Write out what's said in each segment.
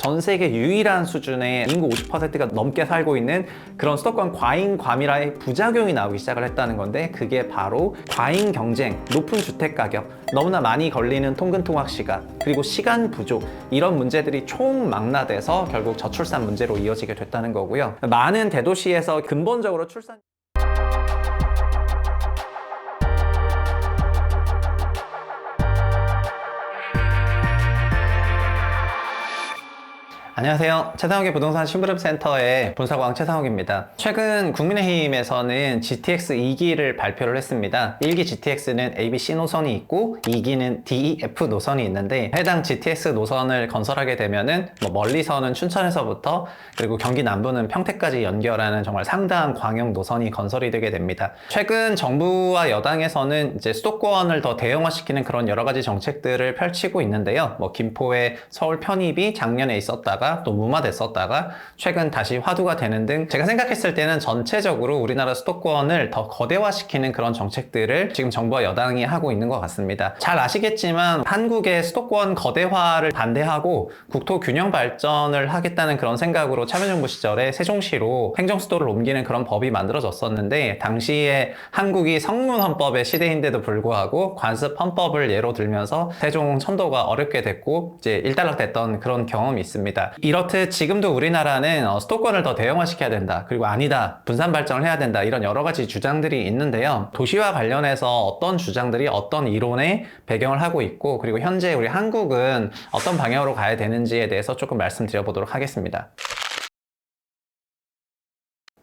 전 세계 유일한 수준의 인구 50%가 넘게 살고 있는 그런 수도권 과잉 과밀화의 부작용이 나오기 시작을 했다는 건데, 그게 바로 과잉 경쟁, 높은 주택 가격, 너무나 많이 걸리는 통근통학 시간, 그리고 시간 부족, 이런 문제들이 총망라돼서 결국 저출산 문제로 이어지게 됐다는 거고요. 많은 대도시에서 근본적으로 출산 안녕하세요. 최상욱의 부동산 심부름센터의 본사광 최상욱입니다. 최근 국민의힘에서는 GTX 2기를 발표를 했습니다. 1기 GTX는 ABC 노선이 있고 2기는 DEF 노선이 있는데, 해당 GTX 노선을 건설하게 되면은 멀리서는 춘천에서부터 그리고 경기 남부는 평택까지 연결하는 정말 상당한 광역 노선이 건설이 되게 됩니다. 최근 정부와 여당에서는 이제 수도권을 더 대형화시키는 그런 여러 가지 정책들을 펼치고 있는데요. 김포의 서울 편입이 작년에 있었다가 또 무마됐었다가 최근 다시 화두가 되는 등, 제가 생각했을 때는 전체적으로 우리나라 수도권을 더 거대화시키는 그런 정책들을 지금 정부와 여당이 하고 있는 것 같습니다. 잘 아시겠지만 한국의 수도권 거대화를 반대하고 국토 균형 발전을 하겠다는 그런 생각으로 참여정부 시절에 세종시로 행정수도를 옮기는 그런 법이 만들어졌었는데, 당시에 한국이 성문헌법의 시대인데도 불구하고 관습헌법을 예로 들면서 세종 천도가 어렵게 됐고 이제 일단락됐던 그런 경험이 있습니다. 이렇듯 지금도 우리나라는 수도권을 더 대형화시켜야 된다, 그리고 아니다, 분산 발전을 해야 된다, 이런 여러 가지 주장들이 있는데요. 도시와 관련해서 어떤 주장들이 어떤 이론의 배경을 하고 있고, 그리고 현재 우리 한국은 어떤 방향으로 가야 되는지에 대해서 조금 말씀드려 보도록 하겠습니다.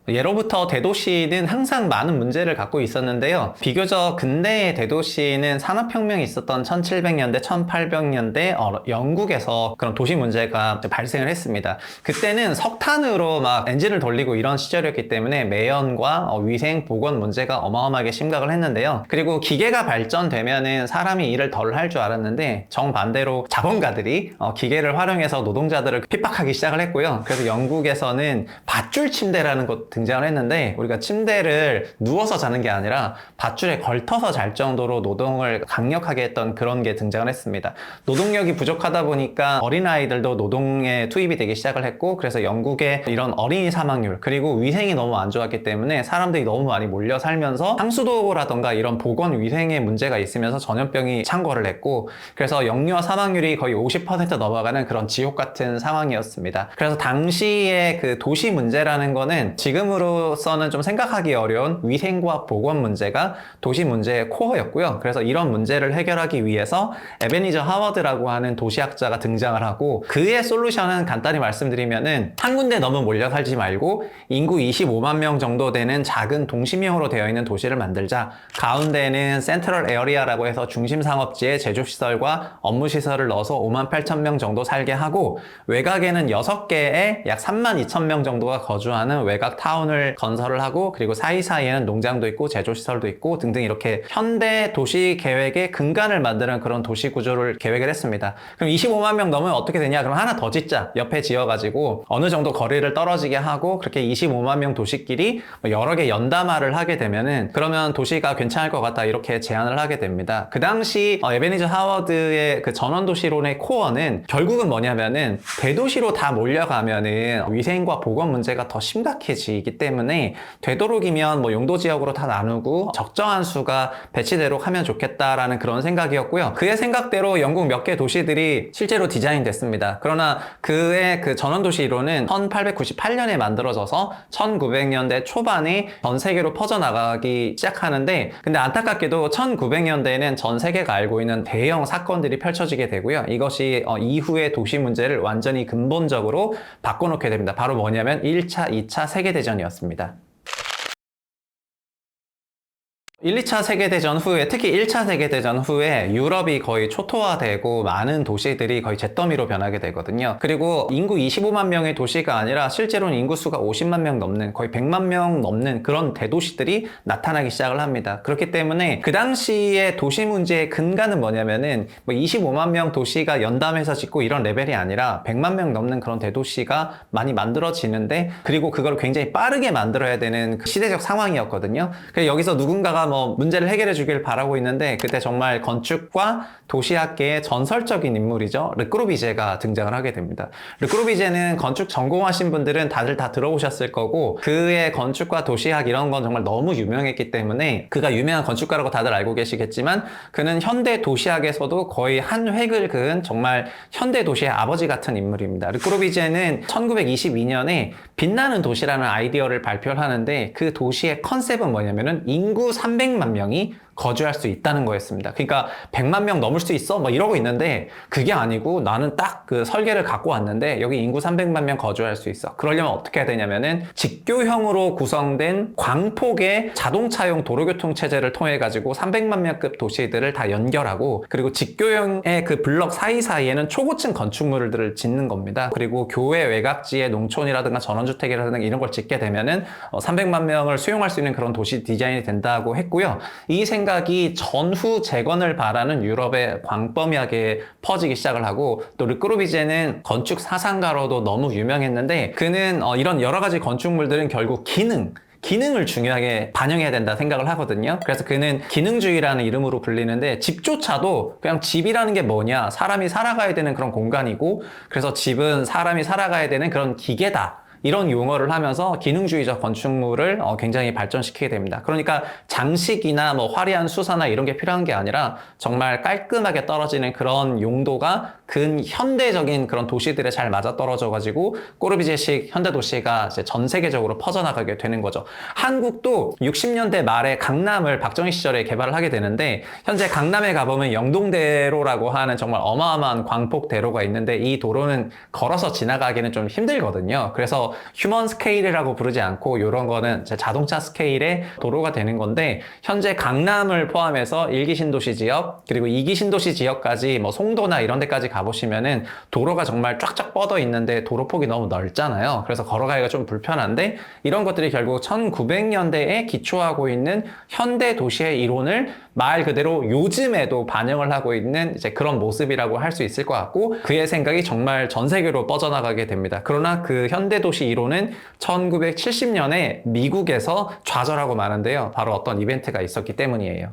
예로부터 대도시는 항상 많은 문제를 갖고 있었는데요. 비교적 근대의 대도시는 산업혁명이 있었던 1700년대, 1800년대 영국에서 그런 도시 문제가 발생을 했습니다. 그때는 석탄으로 막 엔진을 돌리고 이런 시절이었기 때문에 매연과 위생, 보건 문제가 어마어마하게 심각을 했는데요. 그리고 기계가 발전되면은 사람이 일을 덜 할 줄 알았는데, 정반대로 자본가들이 기계를 활용해서 노동자들을 핍박하기 시작을 했고요. 그래서 영국에서는 밧줄 침대라는 것 등장을 했는데, 우리가 침대를 누워서 자는 게 아니라 밧줄에 걸터서 잘 정도로 노동을 강력하게 했던 그런 게 등장을 했습니다. 노동력이 부족하다 보니까 어린아이들도 노동에 투입이 되기 시작을 했고, 그래서 영국의 이런 어린이 사망률, 그리고 위생이 너무 안 좋았기 때문에 사람들이 너무 많이 몰려 살면서 상수도라던가 이런 보건 위생에 문제가 있으면서 전염병이 창궐을 했고, 그래서 영유아 사망률이 거의 50% 넘어가는 그런 지옥 같은 상황이었습니다. 그래서 당시에 그 도시 문제라는 거는 지금으로서는 좀 생각하기 어려운 위생과 보건 문제가 도시 문제의 코어였고요. 그래서 이런 문제를 해결하기 위해서 에베니저 하워드라고 하는 도시학자가 등장을 하고, 그의 솔루션은 간단히 말씀드리면은 한 군데 너무 몰려 살지 말고 인구 25만 명 정도 되는 작은 동심형으로 되어 있는 도시를 만들자. 가운데는 센트럴 에어리아라고 해서 중심 상업지에 제조시설과 업무시설을 넣어서 5만 8천 명 정도 살게 하고, 외곽에는 6개의 약 3만 2천 명 정도가 거주하는 외곽 타운을 건설을 하고, 그리고 사이사이에는 농장도 있고 제조시설도 있고 등등, 이렇게 현대 도시 계획의 근간을 만드는 그런 도시 구조를 계획을 했습니다. 그럼 25만 명 넘으면 어떻게 되냐? 그럼 하나 더 짓자. 옆에 지어가지고 어느 정도 거리를 떨어지게 하고, 그렇게 25만 명 도시끼리 여러 개 연담화를 하게 되면은 그러면 도시가 괜찮을 것 같다, 이렇게 제안을 하게 됩니다. 그 당시 에베니저 하워드의 그 전원도시론의 코어는 결국은 뭐냐면은, 대도시로 다 몰려가면은 위생과 보건 문제가 더 심각해지기 때문에 되도록이면 용도지역으로 다 나누고 적정한 수가 배치되도록 하면 좋겠다라는 그런 생각이었고요. 그의 생각대로 영국 몇 개 도시들이 실제로 디자인 됐습니다. 그러나 그의 그 전원도시 이론은 1898년에 만들어져서 1900년대 초반에 전 세계로 퍼져나가기 시작하는데, 근데 안타깝게도 1900년대에는 전 세계가 알고 있는 대형 사건들이 펼쳐지게 되고요. 이것이 이후의 도시 문제를 완전히 근본적으로 바꿔놓게 됩니다. 바로 뭐냐면 1차, 2차 세계대전이었습니다. 1, 2차 세계대전 후에, 특히 1차 세계대전 후에 유럽이 거의 초토화되고 많은 도시들이 거의 잿더미로 변하게 되거든요. 그리고 인구 25만 명의 도시가 아니라 실제로는 인구수가 50만 명 넘는, 거의 100만 명 넘는 그런 대도시들이 나타나기 시작을 합니다. 그렇기 때문에 그 당시에 도시 문제의 근간은 뭐냐면은 25만 명 도시가 연담해서 짓고 이런 레벨이 아니라 100만 명 넘는 그런 대도시가 많이 만들어지는데, 그리고 그걸 굉장히 빠르게 만들어야 되는 그 시대적 상황이었거든요. 그래서 여기서 누군가가 뭐 문제를 해결해 주길 바라고 있는데, 그때 정말 건축과 도시학계의 전설적인 인물이죠. 르꼬르비제가 등장을 하게 됩니다. 르꼬르비제는 건축 전공하신 분들은 다들 다 들어보셨을 거고, 그의 건축과 도시학 이런 건 정말 너무 유명했기 때문에 그가 유명한 건축가라고 다들 알고 계시겠지만, 그는 현대 도시학에서도 거의 한 획을 그은 정말 현대 도시의 아버지 같은 인물입니다. 르꼬르비제는 1922년에 빛나는 도시라는 아이디어를 발표를 하는데, 그 도시의 컨셉은 뭐냐면은 인구 300만 명이 거주할 수 있다는 거였습니다. 그러니까 100만 명 넘을 수 있어? 뭐 이러고 있는데, 그게 아니고 나는 딱 그 설계를 갖고 왔는데 여기 인구 300만 명 거주할 수 있어. 그러려면 어떻게 해야 되냐면은 직교형으로 구성된 광폭의 자동차용 도로교통 체제를 통해 가지고 300만 명급 도시들을 다 연결하고, 그리고 직교형의 그 블럭 사이사이에는 초고층 건축물들을 짓는 겁니다. 그리고 교외 외곽지에 농촌이라든가 전원주택이라든가 이런 걸 짓게 되면은 300만 명을 수용할 수 있는 그런 도시 디자인이 된다고 했고요. 이 생각이 전후 재건을 바라는 유럽에 광범위하게 퍼지기 시작을 하고, 또 르꼬르비제는 건축 사상가로도 너무 유명했는데, 그는 이런 여러 가지 건축물들은 결국 기능을 중요하게 반영해야 된다 생각을 하거든요. 그래서 그는 기능주의라는 이름으로 불리는데, 집조차도 그냥 집이라는 게 뭐냐, 사람이 살아가야 되는 그런 공간이고, 그래서 집은 사람이 살아가야 되는 그런 기계다, 이런 용어를 하면서 기능주의적 건축물을 굉장히 발전시키게 됩니다. 그러니까 장식이나 뭐 화려한 수사나 이런 게 필요한 게 아니라 정말 깔끔하게 떨어지는 그런 용도가 근현대적인 그런 도시들에 잘 맞아떨어져 가지고 꼬르비제식 현대도시가 이제 전 세계적으로 퍼져나가게 되는 거죠. 한국도 60년대 말에 강남을 박정희 시절에 개발을 하게 되는데, 현재 강남에 가보면 영동대로라고 하는 정말 어마어마한 광폭대로가 있는데, 이 도로는 걸어서 지나가기는 좀 힘들거든요. 그래서 휴먼 스케일이라고 부르지 않고 이런 거는 자동차 스케일의 도로가 되는 건데, 현재 강남을 포함해서 1기 신도시 지역 그리고 2기 신도시 지역까지 뭐 송도나 이런 데까지 가보시면은 도로가 정말 쫙쫙 뻗어 있는데 도로폭이 너무 넓잖아요. 그래서 걸어가기가 좀 불편한데, 이런 것들이 결국 1900년대에 기초하고 있는 현대 도시의 이론을 말 그대로 요즘에도 반영을 하고 있는 이제 그런 모습이라고 할 수 있을 것 같고, 그의 생각이 정말 전 세계로 뻗어나가게 됩니다. 그러나 그 현대 도시 이론은 1970년에 미국에서 좌절하고 마는데요. 바로 어떤 이벤트가 있었기 때문이에요.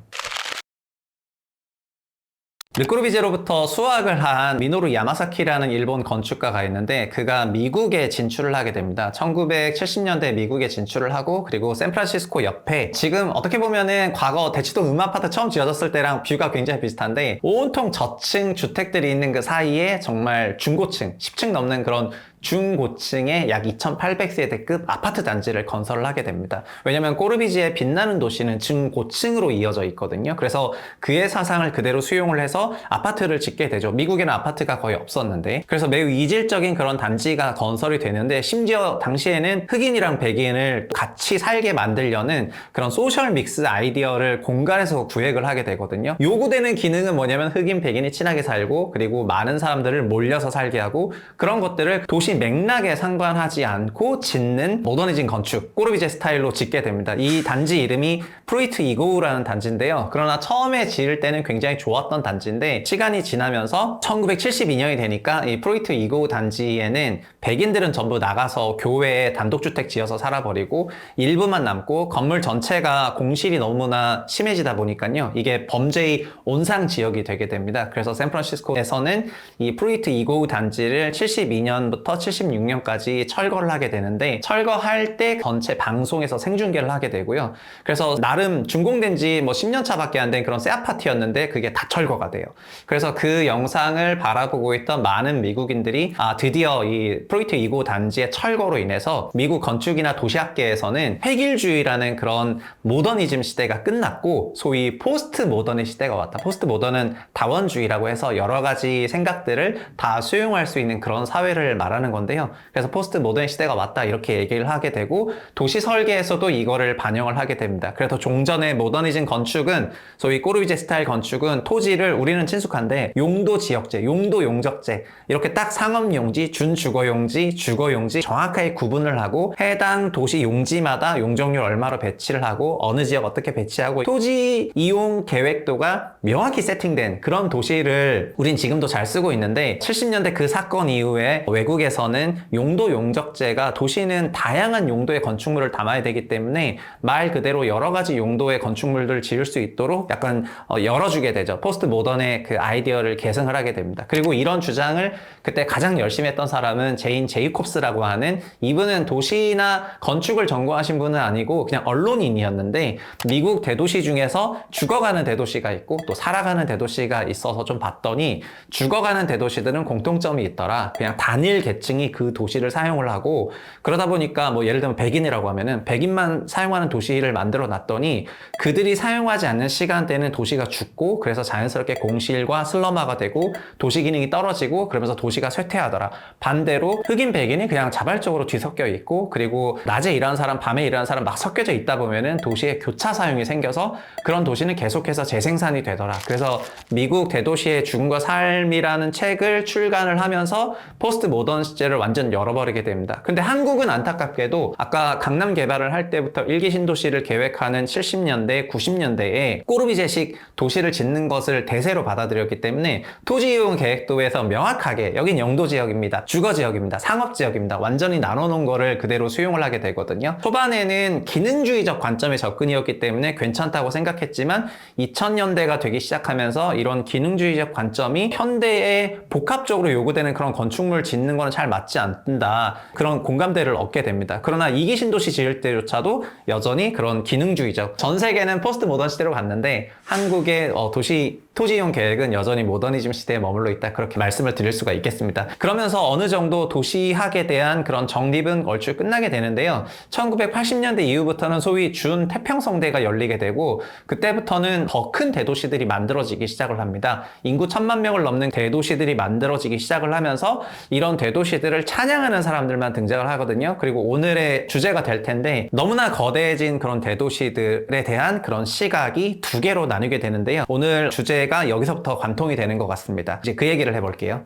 르꼬르비제로부터 수학을 한 미노루 야마사키라는 일본 건축가가 있는데, 그가 미국에 진출을 하게 됩니다. 1970년대 미국에 진출을 하고, 그리고 샌프란시스코 옆에, 지금 어떻게 보면은 과거 대치동 음아파트 처음 지어졌을 때랑 뷰가 굉장히 비슷한데, 온통 저층 주택들이 있는 그 사이에 정말 중고층 10층 넘는 그런 중고층의 약 2800세대급 아파트 단지를 건설을 하게 됩니다. 왜냐면 꼬르비지의 빛나는 도시는 중고층으로 이어져 있거든요. 그래서 그의 사상을 그대로 수용을 해서 아파트를 짓게 되죠. 미국에는 아파트가 거의 없었는데, 그래서 매우 이질적인 그런 단지가 건설이 되는데, 심지어 당시에는 흑인이랑 백인을 같이 살게 만들려는 그런 소셜 믹스 아이디어를 공간에서 구획을 하게 되거든요. 요구되는 기능은 뭐냐면 흑인, 백인이 친하게 살고, 그리고 많은 사람들을 몰려서 살게 하고, 그런 것들을 도시 맥락에 상관하지 않고 짓는 모더니즘 건축, 꼬르비제 스타일로 짓게 됩니다. 이 단지 이름이 프루이트 이고우라는 단지인데요. 그러나 처음에 지을 때는 굉장히 좋았던 단지인데, 시간이 지나면서 1972년이 되니까 이 프루이트 이고우 단지에는 백인들은 전부 나가서 교외에 단독주택 지어서 살아버리고, 일부만 남고 건물 전체가 공실이 너무나 심해지다 보니까요, 이게 범죄의 온상 지역이 되게 됩니다. 그래서 샌프란시스코에서는 이 프루이트 이고우 단지를 72년부터 76년까지 철거를 하게 되는데, 철거할 때 전체 방송에서 생중계를 하게 되고요. 그래서 나름 준공된 지 뭐 10년 차밖에 안 된 그런 새 아파트였는데 그게 다 철거가 돼요. 그래서 그 영상을 바라보고 있던 많은 미국인들이 드디어 이 프로이트 2구 단지의 철거로 인해서 미국 건축이나 도시학계에서는 획일주의라는 그런 모더니즘 시대가 끝났고, 소위 포스트 모던의 시대가 왔다. 포스트 모던은 다원주의라고 해서 여러 가지 생각들을 다 수용할 수 있는 그런 사회를 말하는 건데요. 그래서 포스트 모던 시대가 왔다, 이렇게 얘기를 하게 되고, 도시 설계에서도 이거를 반영을 하게 됩니다. 그래서 종전의 모더니즘 건축은, 소위 꼬르비제 스타일 건축은 토지를, 우리는 친숙한데 용도 지역제, 용도 용적제, 이렇게 딱 상업용지, 준주거용지, 주거용지 정확하게 구분을 하고, 해당 도시 용지마다 용적률 얼마로 배치를 하고, 어느 지역 어떻게 배치하고, 토지 이용 계획도가 명확히 세팅된 그런 도시를 우린 지금도 잘 쓰고 있는데, 70년대 그 사건 이후에 외국에서 미국에서는 용도 용적제가 도시는 다양한 용도의 건축물을 담아야 되기 때문에 말 그대로 여러 가지 용도의 건축물들을 지을 수 있도록 약간 열어주게 되죠. 포스트 모던의 그 아이디어를 계승을 하게 됩니다. 그리고 이런 주장을 그때 가장 열심히 했던 사람은 제인 제이콥스라고 하는, 이분은 도시나 건축을 전공하신 분은 아니고 그냥 언론인이었는데 미국 대도시 중에서 죽어가는 대도시가 있고 또 살아가는 대도시가 있어서 좀 봤더니 죽어가는 대도시들은 공통점이 있더라. 그냥 단일 계층이 그 도시를 사용을 하고, 그러다 보니까 뭐 예를 들면 백인이라고 하면은 백인만 사용하는 도시를 만들어 놨더니 그들이 사용하지 않는 시간대는 도시가 죽고, 그래서 자연스럽게 공실과 슬럼화가 되고 도시 기능이 떨어지고 그러면서 도시가 쇠퇴하더라. 반대로 흑인 백인이 그냥 자발적으로 뒤섞여 있고, 그리고 낮에 일하는 사람 밤에 일하는 사람 막 섞여져 있다 보면은 도시의 교차 사용이 생겨서 그런 도시는 계속해서 재생산이 되더라. 그래서 미국 대도시의 죽음과 삶이라는 책을 출간을 하면서 포스트 모던 시제를 완전 열어버리게 됩니다. 근데 한국은 안타깝게도 아까 강남 개발을 할 때부터 일기 신도시를 계획하는 70년대, 90년대에 꼬르비제식 도시를 짓는 것을 대세로 받아들였기 때문에 토지 이용 계획도에서 명확하게 여긴 영도 지역입니다, 주거 지역입니다, 상업 지역입니다, 완전히 나눠놓은 거를 그대로 수용을 하게 되거든요. 초반에는 기능주의적 관점의 접근이었기 때문에 괜찮다고 생각했지만 2000년대가 되기 시작하면서 이런 기능주의적 관점이 현대에 복합적으로 요구되는 그런 건축물 짓는 거는 잘 맞지 않는다, 그런 공감대를 얻게 됩니다. 그러나 이기 신도시 지을 때조차도 여전히 그런 기능주의적, 전 세계는 포스트 모던 시대로 갔는데 한국의 토지 이용 계획은 여전히 모더니즘 시대에 머물러 있다, 그렇게 말씀을 드릴 수가 있겠습니다. 그러면서 어느 정도 도시학에 대한 그런 정립은 얼추 끝나게 되는데요. 1980년대 이후부터는 소위 준 태평성대가 열리게 되고, 그때부터는 더 큰 대도시들이 만들어지기 시작을 합니다. 인구 1000만 명을 넘는 대도시들이 만들어지기 시작을 하면서 이런 대도시들을 찬양하는 사람들만 등장을 하거든요. 그리고 오늘의 주제가 될 텐데, 너무나 거대해진 그런 대도시들에 대한 그런 시각이 두 개로 나뉘게 되는데요. 오늘 주제가 여기서부터 관통이 되는 것 같습니다. 이제 그 얘기를 해볼게요.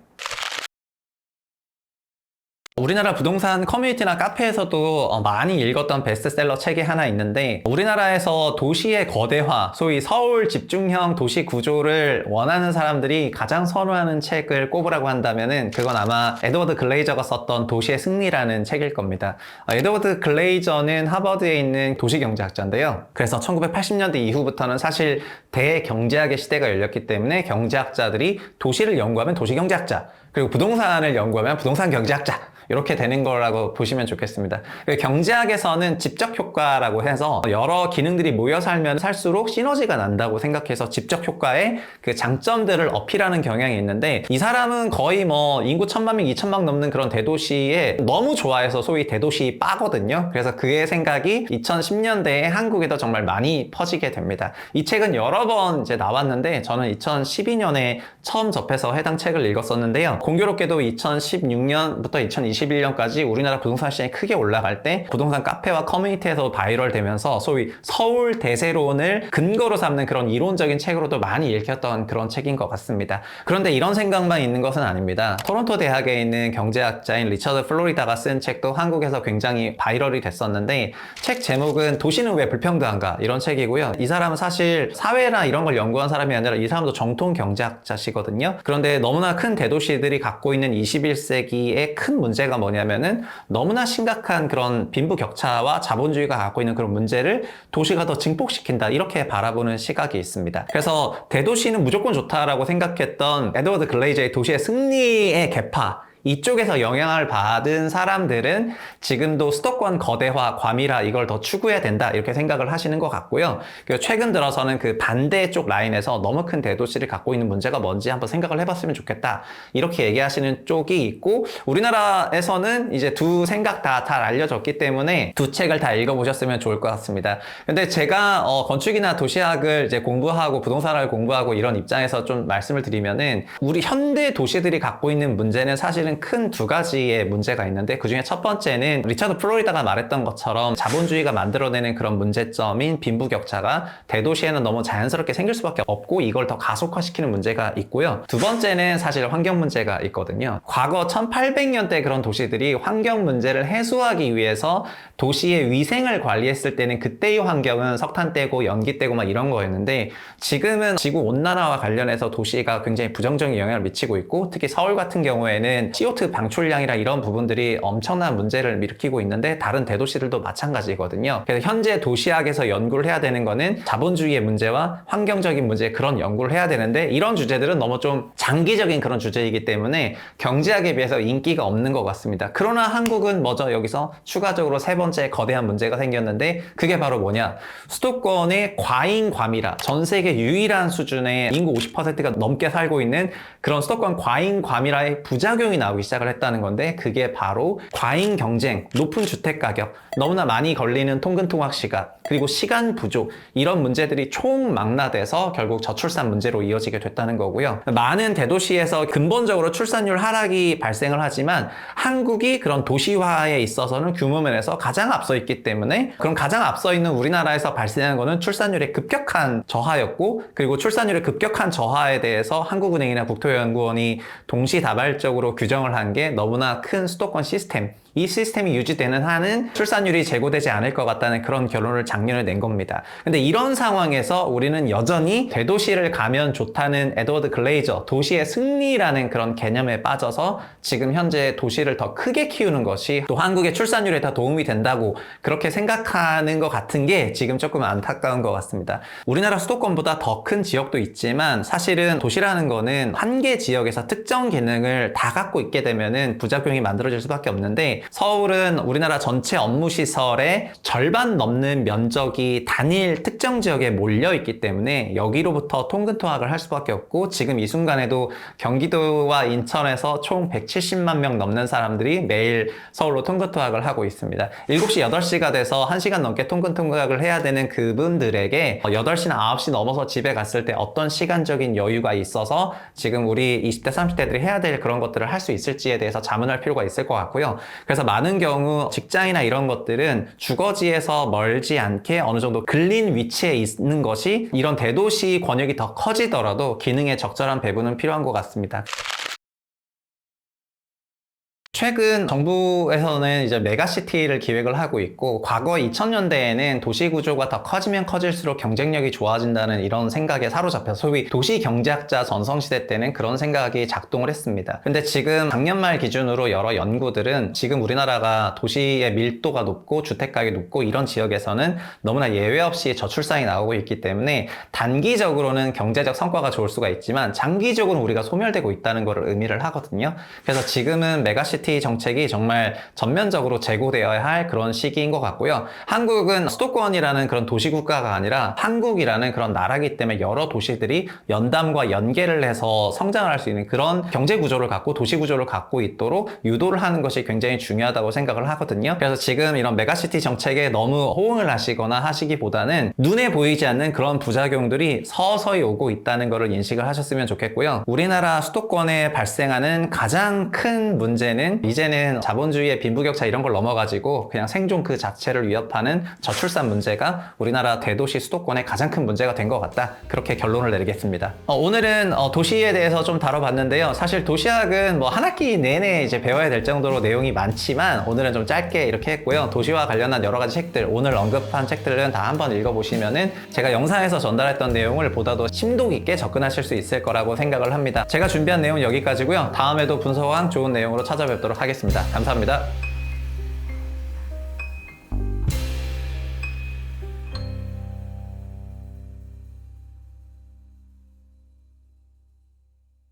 우리나라 부동산 커뮤니티나 카페에서도 많이 읽었던 베스트셀러 책이 하나 있는데, 우리나라에서 도시의 거대화, 소위 서울 집중형 도시 구조를 원하는 사람들이 가장 선호하는 책을 꼽으라고 한다면은 그건 아마 에드워드 글레이저가 썼던 도시의 승리라는 책일 겁니다. 에드워드 글레이저는 하버드에 있는 도시경제학자인데요. 그래서 1980년대 이후부터는 사실 대경제학의 시대가 열렸기 때문에 경제학자들이 도시를 연구하면 도시경제학자, 그리고 부동산을 연구하면 부동산 경제학자, 이렇게 되는 거라고 보시면 좋겠습니다. 경제학에서는 집적 효과라고 해서 여러 기능들이 모여 살면 살수록 시너지가 난다고 생각해서 집적 효과의 그 장점들을 어필하는 경향이 있는데, 이 사람은 거의 뭐 인구 1000만 명, 2000만 넘는 그런 대도시에 너무 좋아해서 소위 대도시 빠거든요. 그래서 그의 생각이 2010년대에 한국에도 정말 많이 퍼지게 됩니다. 이 책은 여러 번 이제 나왔는데 저는 2012년에 처음 접해서 해당 책을 읽었었는데요. 공교롭게도 2016년부터 2021년까지 우리나라 부동산 시장이 크게 올라갈 때 부동산 카페와 커뮤니티에서 바이럴 되면서 소위 서울 대세론을 근거로 삼는 그런 이론적인 책으로도 많이 읽혔던 그런 책인 것 같습니다. 그런데 이런 생각만 있는 것은 아닙니다. 토론토 대학에 있는 경제학자인 리처드 플로리다가 쓴 책도 한국에서 굉장히 바이럴이 됐었는데, 책 제목은 도시는 왜 불평등한가, 이런 책이고요. 이 사람은 사실 사회나 이런 걸 연구한 사람이 아니라 이 사람도 정통 경제학자시거든요. 그런데 너무나 큰 대도시들이 갖고 있는 21세기의 큰 문제가 뭐냐면은 너무나 심각한 그런 빈부격차와 자본주의가 갖고 있는 그런 문제를 도시가 더 증폭시킨다, 이렇게 바라보는 시각이 있습니다. 그래서 대도시는 무조건 좋다라고 생각했던 에드워드 글레이저의 도시의 승리의 계파, 이쪽에서 영향을 받은 사람들은 지금도 수도권 거대화, 과밀화 이걸 더 추구해야 된다, 이렇게 생각을 하시는 것 같고요. 그리고 최근 들어서는 그 반대쪽 라인에서 너무 큰 대도시를 갖고 있는 문제가 뭔지 한번 생각을 해봤으면 좋겠다, 이렇게 얘기하시는 쪽이 있고, 우리나라에서는 이제 두 생각 다 잘 알려졌기 때문에 두 책을 다 읽어보셨으면 좋을 것 같습니다. 근데 제가 건축이나 도시학을 이제 공부하고 부동산을 공부하고 이런 입장에서 좀 말씀을 드리면은, 우리 현대 도시들이 갖고 있는 문제는 사실은 큰 두 가지의 문제가 있는데, 그 중에 첫 번째는 리처드 플로리다가 말했던 것처럼 자본주의가 만들어내는 그런 문제점인 빈부격차가 대도시에는 너무 자연스럽게 생길 수밖에 없고 이걸 더 가속화시키는 문제가 있고요. 두 번째는 사실 환경 문제가 있거든요. 과거 1800년대 그런 도시들이 환경 문제를 해소하기 위해서 도시의 위생을 관리했을 때는 그때의 환경은 석탄 떼고 연기 떼고 막 이런 거였는데, 지금은 지구 온난화와 관련해서 도시가 굉장히 부정적인 영향을 미치고 있고, 특히 서울 같은 경우에는 CO2 방출량이랑 이런 부분들이 엄청난 문제를 일으키고 있는데 다른 대도시들도 마찬가지거든요. 그래서 현재 도시학에서 연구를 해야 되는 거는 자본주의의 문제와 환경적인 문제, 그런 연구를 해야 되는데 이런 주제들은 너무 좀 장기적인 그런 주제이기 때문에 경제학에 비해서 인기가 없는 것 같습니다. 그러나 한국은 먼저 여기서 추가적으로 세 번째 거대한 문제가 생겼는데 그게 바로 뭐냐? 수도권의 과잉 과밀화, 전 세계 유일한 수준의 인구 50%가 넘게 살고 있는 그런 수도권 과잉 과밀화의 부작용이 나오기 시작을 했다는 건데 그게 바로 과잉 경쟁, 높은 주택 가격, 너무나 많이 걸리는 통근통학 시간, 그리고 시간 부족, 이런 문제들이 총망라돼서 결국 저출산 문제로 이어지게 됐다는 거고요. 많은 대도시에서 근본적으로 출산율 하락이 발생을 하지만 한국이 그런 도시화에 있어서는 규모 면에서 가장 앞서 있기 때문에 그럼 가장 앞서 있는 우리나라에서 발생한 거는 출산율의 급격한 저하였고, 그리고 출산율의 급격한 저하에 대해서 한국은행이나 국토연구원이 동시다발적으로 규정을 한 게 너무나 큰 수도권 시스템, 이 시스템이 유지되는 한은 출산율이 제고되지 않을 것 같다는 그런 결론을 작년에 낸 겁니다. 근데 이런 상황에서 우리는 여전히 대도시를 가면 좋다는 에드워드 글레이저 도시의 승리라는 그런 개념에 빠져서 지금 현재 도시를 더 크게 키우는 것이 또 한국의 출산율에 더 도움이 된다고 그렇게 생각하는 것 같은 게 지금 조금 안타까운 것 같습니다. 우리나라 수도권보다 더 큰 지역도 있지만 사실은 도시라는 거는 한 개 지역에서 특정 기능을 다 갖고 있게 되면은 부작용이 만들어질 수밖에 없는데, 서울은 우리나라 전체 업무시설의 절반 넘는 면적이 단일 특정 지역에 몰려 있기 때문에 여기로부터 통근통학을 할 수밖에 없고, 지금 이 순간에도 경기도와 인천에서 총 170만 명 넘는 사람들이 매일 서울로 통근통학을 하고 있습니다. 7시, 8시가 돼서 1시간 넘게 통근통학을 해야 되는 그분들에게 8시나 9시 넘어서 집에 갔을 때 어떤 시간적인 여유가 있어서 지금 우리 20대, 30대들이 해야 될 그런 것들을 할 수 있을지에 대해서 자문할 필요가 있을 것 같고요. 그래서 많은 경우 직장이나 이런 것들은 주거지에서 멀지 않게 어느 정도 근린 위치에 있는 것이 이런 대도시 권역이 더 커지더라도 기능의 적절한 배분은 필요한 것 같습니다. 최근 정부에서는 이제 메가시티를 기획을 하고 있고, 과거 2000년대에는 도시 구조가 더 커지면 커질수록 경쟁력이 좋아진다는 이런 생각에 사로잡혀서 소위 도시 경제학자 전성시대 때는 그런 생각이 작동을 했습니다. 근데 지금 작년 말 기준으로 여러 연구들은 지금 우리나라가 도시의 밀도가 높고 주택가격이 높고 이런 지역에서는 너무나 예외 없이 저출산이 나오고 있기 때문에 단기적으로는 경제적 성과가 좋을 수가 있지만 장기적으로 우리가 소멸되고 있다는 것을 의미를 하거든요. 그래서 지금은 메가시티 정책이 정말 전면적으로 재고되어야 할 그런 시기인 것 같고요. 한국은 수도권이라는 그런 도시국가가 아니라 한국이라는 그런 나라이기 때문에 여러 도시들이 연담과 연계를 해서 성장을 할 수 있는 그런 경제 구조를 갖고 도시 구조를 갖고 있도록 유도를 하는 것이 굉장히 중요하다고 생각을 하거든요. 그래서 지금 이런 메가시티 정책에 너무 호응을 하시거나 하시기보다는 눈에 보이지 않는 그런 부작용들이 서서히 오고 있다는 것을 인식을 하셨으면 좋겠고요. 우리나라 수도권에 발생하는 가장 큰 문제는 이제는 자본주의의 빈부격차 이런 걸 넘어가지고 그냥 생존 그 자체를 위협하는 저출산 문제가 우리나라 대도시 수도권의 가장 큰 문제가 된 것 같다, 그렇게 결론을 내리겠습니다. 오늘은 도시에 대해서 좀 다뤄봤는데요. 사실 도시학은 뭐 한 학기 내내 이제 배워야 될 정도로 내용이 많지만 오늘은 좀 짧게 이렇게 했고요. 도시와 관련한 여러 가지 책들, 오늘 언급한 책들은 다 한번 읽어보시면은 제가 영상에서 전달했던 내용을 보다 더 심도 깊게 접근하실 수 있을 거라고 생각을 합니다. 제가 준비한 내용은 여기까지고요. 다음에도 분석왕 좋은 내용으로 찾아뵙도록 하겠습니다. 감사합니다.